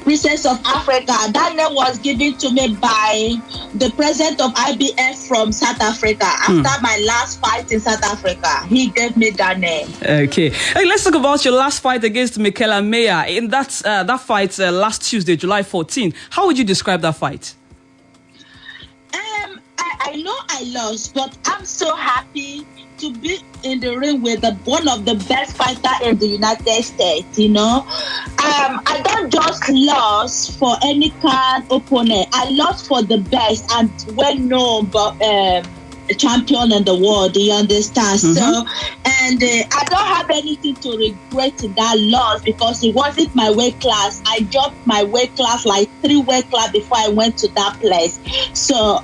Princess of Africa. That name was given to me by the president of IBF from South Africa. After my last fight in South Africa, he gave me that name. Okay. Hey, let's talk about your last fight against Michaela Meyer. In that fight last Tuesday, July 14. How would you describe that fight? I know I lost, but I'm so happy to be in the ring with one of the best fighters in the United States, you know. I don't just lose for any kind opponent. I lost for the best and well-known champion in the world, you understand? So, and I don't have anything to regret that loss because it wasn't my weight class. I dropped my weight class like 3 weight class before I went to that place. So,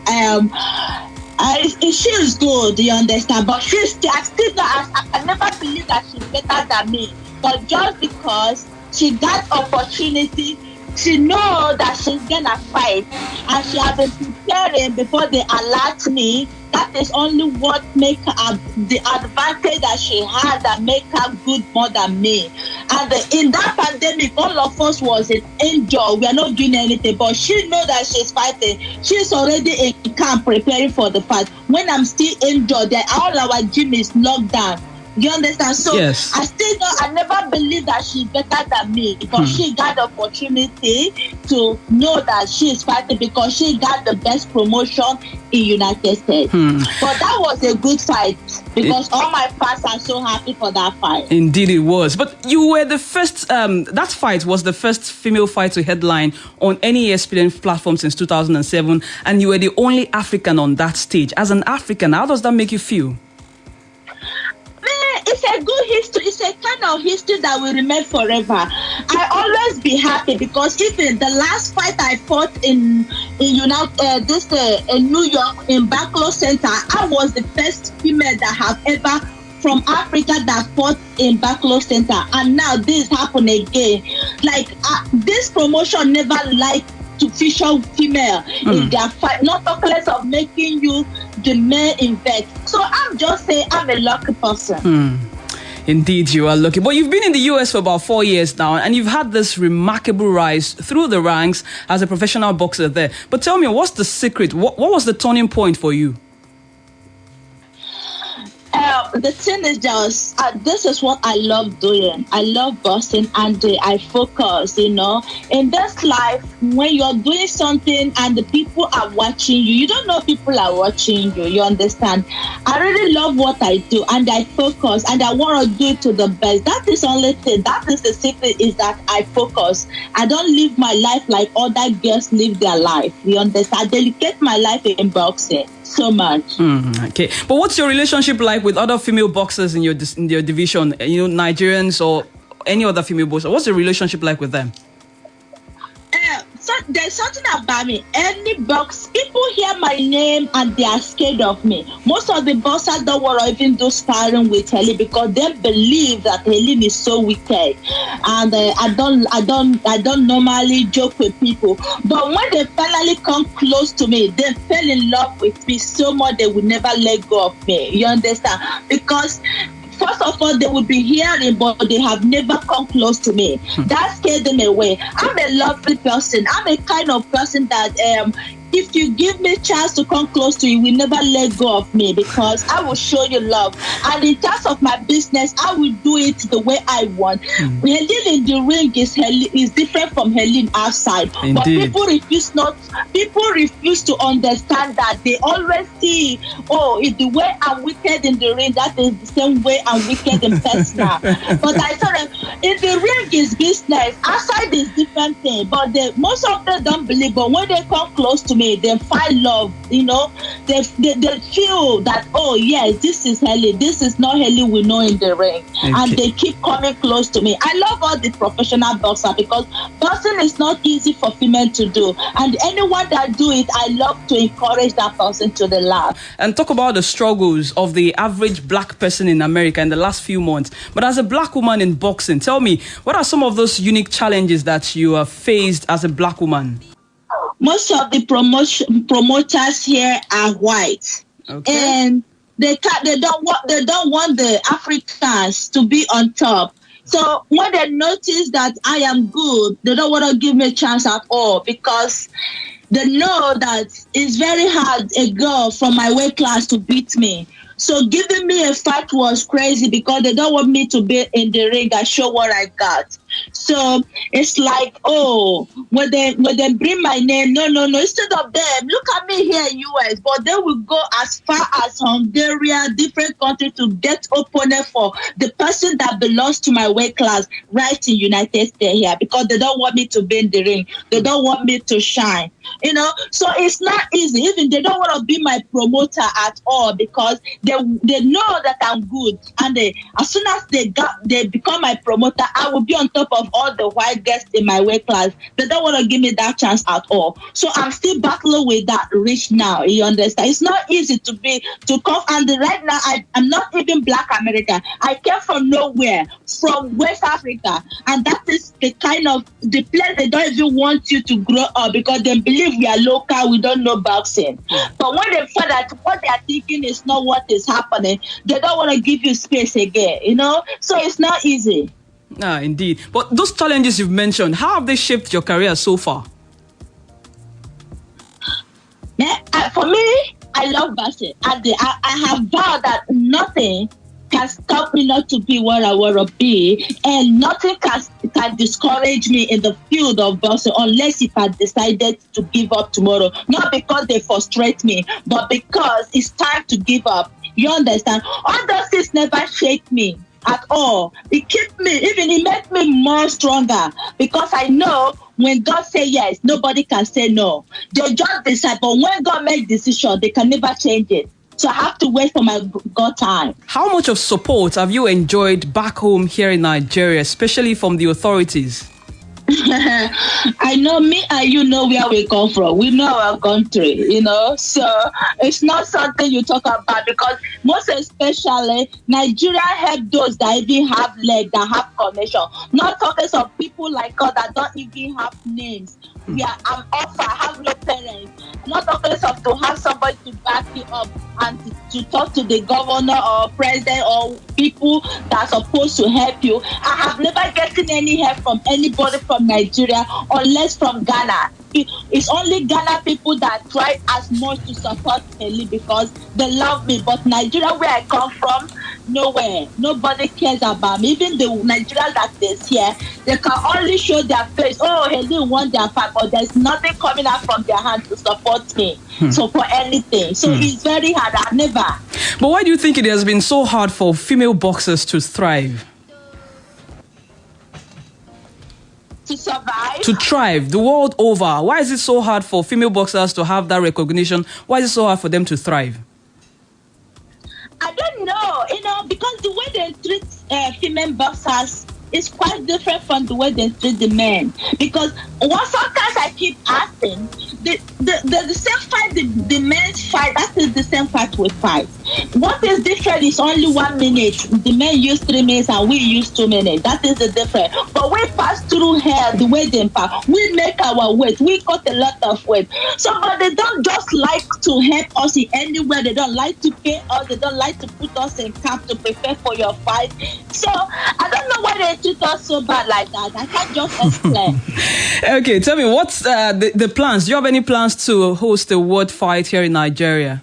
she's good, you understand? But I never believe that she's better than me. But just because she got opportunity, she knows that she's gonna fight, and she has been preparing before they alert me. That is only what make her the advantage that she had that make her good more than me. And in that pandemic, all of us was injured. We are not doing anything, but she know that she's fighting. She's already in camp preparing for the fight. When I'm still injured, all our gym is locked down. You understand? So yes. I still know, I never believe that she's better than me because she got the opportunity to know that she is fighting because she got the best promotion in United States. But that was a good fight because all my fans are so happy for that fight. Indeed it was. But you were the first, that fight was the first female fight to headline on any ESPN platform since 2007, and you were the only African on that stage. As an African, how does that make you feel? It's a good history. It's a kind of history that will remain forever. I always be happy because even the last fight I fought in New York in Barclays Center, I was the first female that have ever from Africa that fought in Barclays Center, and now this happened again. Like this promotion never liked to feature female in their fight, not talk less of making you the main event. So I'm just saying I'm a lucky person. Indeed, you are lucky. But you've been in the US for about 4 years now, and you've had this remarkable rise through the ranks as a professional boxer there. But tell me, what's the secret? What was the turning point for you? The thing is just, this is what I love doing. I love boxing and I focus, you know. In this life, when you're doing something and the people are watching you, you don't know people are watching you, you understand? I really love what I do and I focus and I want to do it to the best. That is the only thing. That is the secret, is that I focus. I don't live my life like other girls live their life, you understand? I dedicate my life in boxing so much. Okay, but what's your relationship like with other female boxers in your division? You know, Nigerians or any other female boxer. What's the relationship like with them? So there's something about me. Any box, people hear my name and they are scared of me. Most of the boxers don't want to even do sparring with Helen because they believe that Helen is so wicked. And I don't normally joke with people. But when they finally come close to me, they fell in love with me so much they will never let go of me. You understand? Because first of all, they will be hearing, but they have never come close to me. That scared them away. I'm a lovely person. I'm a kind of person that if you give me a chance to come close to you, you will never let go of me because I will show you love. And in terms of my business, I will do it the way I want. Helen in the ring is different from Helen outside. Indeed. But people refuse to understand that. They always see, it's the way I'm wicked in the ring, that is the same way I'm wicked in personal. But I told them, in the ring is business, outside is different thing. But most of them don't believe. But when they come close to me, they find love, you know. They feel that, oh yes, this is Helen. This is not Helen we know in the ring. Okay. And they keep coming close to me. I love all the professional boxers because boxing is not easy for female to do. And anyone that do it, I love to encourage that person to the last. And talk about the struggles of the average black person in America in the last few months. But as a black woman in boxing, tell me, what are some of those unique challenges that you have faced as a black woman? Most of the promoters here are white, and they don't want the Africans to be on top. So when they notice that I am good, they don't want to give me a chance at all because they know that it's very hard a girl from my weight class to beat me. So giving me a fight was crazy because they don't want me to be in the ring and show what I got. So it's like, oh, when they bring my name, no. Instead of them, look at me here in US, but they will go as far as Hungary, different country to get opponent for the person that belongs to my weight class right in United States here because they don't want me to be in the ring. They don't want me to shine. So it's not easy. Even they don't want to be my promoter at all because they know that I'm good, and as soon as they become my promoter, I will be on top of all the white guests in my weight class. They don't want to give me that chance at all. So I'm still battling with that reach now. You understand? It's not easy to come, and right now I'm not even Black American. I came from nowhere, from West Africa, and that is the kind of the place they don't even want you to grow up because they believe we are local, we don't know boxing. But when they find that what they are thinking is not what is happening, they don't want to give you space again, So it's not easy. Indeed. But those challenges you've mentioned, how have they shaped your career so far? For me, I love boxing. I have vowed that nothing can stop me not to be what I want to be, and nothing can discourage me in the field of boxing unless if I decided to give up tomorrow. Not because they frustrate me, but because it's time to give up. You understand? All those things never shake me at all. It kept me, even it made me more stronger because I know when God say yes, nobody can say no. They just decide, but when God makes decision, they can never change it. So I have to wait for my God time. How much of support have you enjoyed back home here in Nigeria, especially from the authorities? I know me and you know where we come from. We know our country, So it's not something you talk about because most especially Nigeria help those that even have leg, that have connection. Not talking of people like us that don't even have names. I'm orphan, have no parents. Not talking of to have somebody to back you up and to talk to the governor or president or people that are supposed to help you. I have never gotten any help from anybody from Nigeria unless from Ghana. It's only Ghana people that try as much to support me because they love me. But Nigeria, where I come from, nowhere. Nobody cares about me. Even the Nigerians that is here, they can only show their face. Oh, Helen won their fight, but there's nothing coming out from their hand to support me. So for anything. So it's very hard. I've never. But why do you think it has been so hard for female boxers to thrive? To survive? To thrive the world over. Why is it so hard for female boxers to have that recognition? Why is it so hard for them to thrive? I don't know, because the way they treat female boxers is quite different from the way they treat the men. Because sometimes I keep asking, the same fight the men fight, that is the same fight we fight. What is different is only 1 minute. The men use 3 minutes and we use 2 minutes. That is the difference. But we pass through hell the way they pass. We make our weight. We cut a lot of weight. So, but they don't just like to help us in anywhere. They don't like to pay us. They don't like to put us in camp to prepare for your fight. So, I don't know why they treat us so bad like that. I can't just explain. Okay, tell me, what's the plans? Do you have any plans to host a world fight here in Nigeria?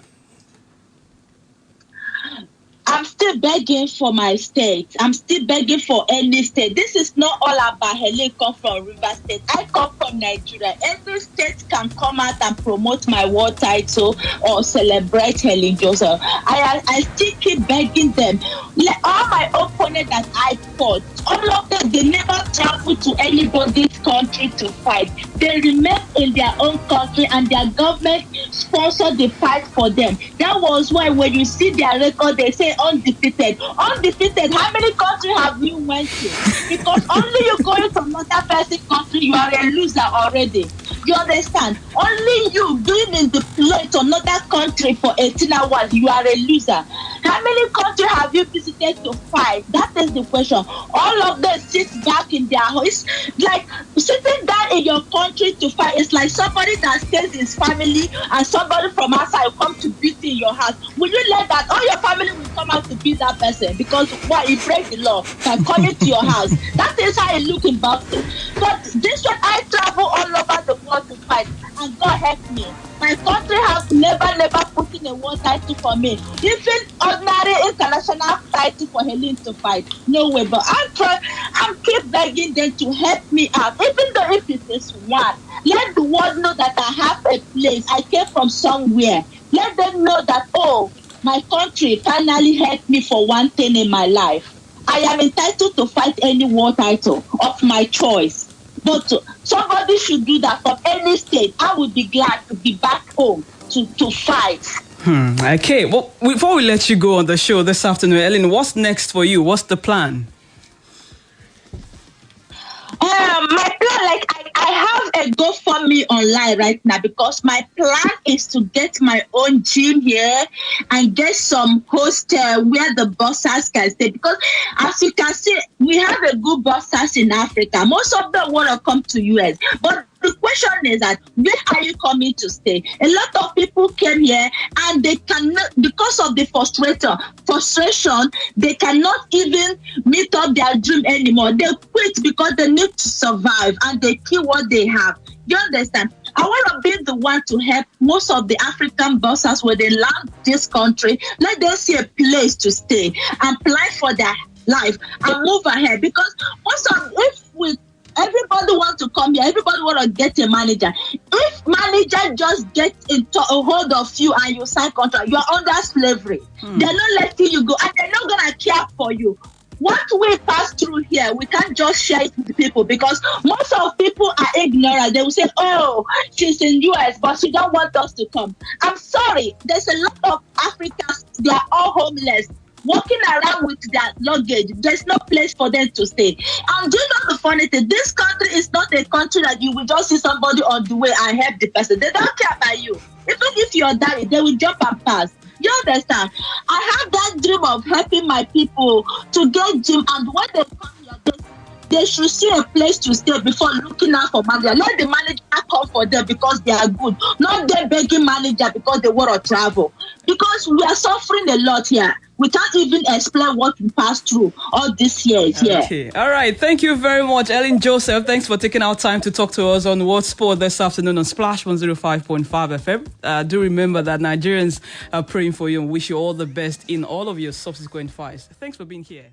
I'm still begging for my state. I'm still begging for any state. This is not all about Helen come from River State. I come from Nigeria. Every state can come out and promote my world title or celebrate Helen Joseph. I still keep begging them. All my opponents that I fought, all of them, they never travel to anybody's country to fight. They remain in their own country and their government sponsor the fight for them. That was why when you see their record, they say undefeated. Undefeated, how many countries have you went to? Because only you going to another person's country, you are a loser already. You understand? Only you being in the plane to another country for 18 hours, you are a loser. How many countries have you visited to fight? That is the question. All of them sit back in their house. Like sitting down in your country to fight. It's like somebody that stays his family and somebody from outside will come to beat in your house. Will you let that? All your family will come out to beat that person because why? He breaks the law by coming to your house. That is how it look about it. But this one, I travel all over the world to fight, and God help me. My country has never put in a war title for me. Even ordinary international title for Helen to fight. No way. But I'm keep begging them to help me out. Even though if it is one, let the world know that I have a place. I came from somewhere. Let them know that, oh, my country finally helped me for one thing in my life. I am entitled to fight any war title of my choice. But somebody should do that from any state. I would be glad to be back home to fight. Okay, well, before we let you go on the show this afternoon, Helen, what's next for you? What's the plan? My plan, like I have a GoFundMe online right now because my plan is to get my own gym here and get some hostel where the bossers can stay. Because as you can see, we have a good bossers in Africa. Most of them want to come to US, but the question is that where are you coming to stay? A lot of people came here and they cannot, because of the frustration, they cannot even meet up their dream anymore. They quit because they need to survive and they kill what they have. You understand? I want to be the one to help most of the African bosses when they land this country. Let them see a place to stay and plan for their life and move ahead. Because everybody wants to come here. Everybody want to get a manager. If manager just get into a hold of you and you sign contract, you are under slavery. They're not letting you go, and they're not gonna care for you. What we pass through here, we can't just share it with people because most of people are ignorant. They will say, "Oh, she's in US, but she don't want us to come." I'm sorry. There's a lot of Africans. They are all homeless, walking around with their luggage. There's no place for them to stay. And do you know the funny thing? This country is not a country that you will just see somebody on the way and help the person. They don't care about you. Even if you're dying, they will jump and pass. You understand? I have that dream of helping my people to get gym, and when they come here, they should see a place to stay before looking out for manager. Let the manager come for them because they are good. Not them begging manager because they want to travel. Because we are suffering a lot here. We can't even explain what we passed through all these years. Okay. Yeah. All right. Thank you very much, Helen Joseph. Thanks for taking our time to talk to us on World Sport this afternoon on Splash 105.5 FM. Do remember that Nigerians are praying for you and wish you all the best in all of your subsequent fights. Thanks for being here.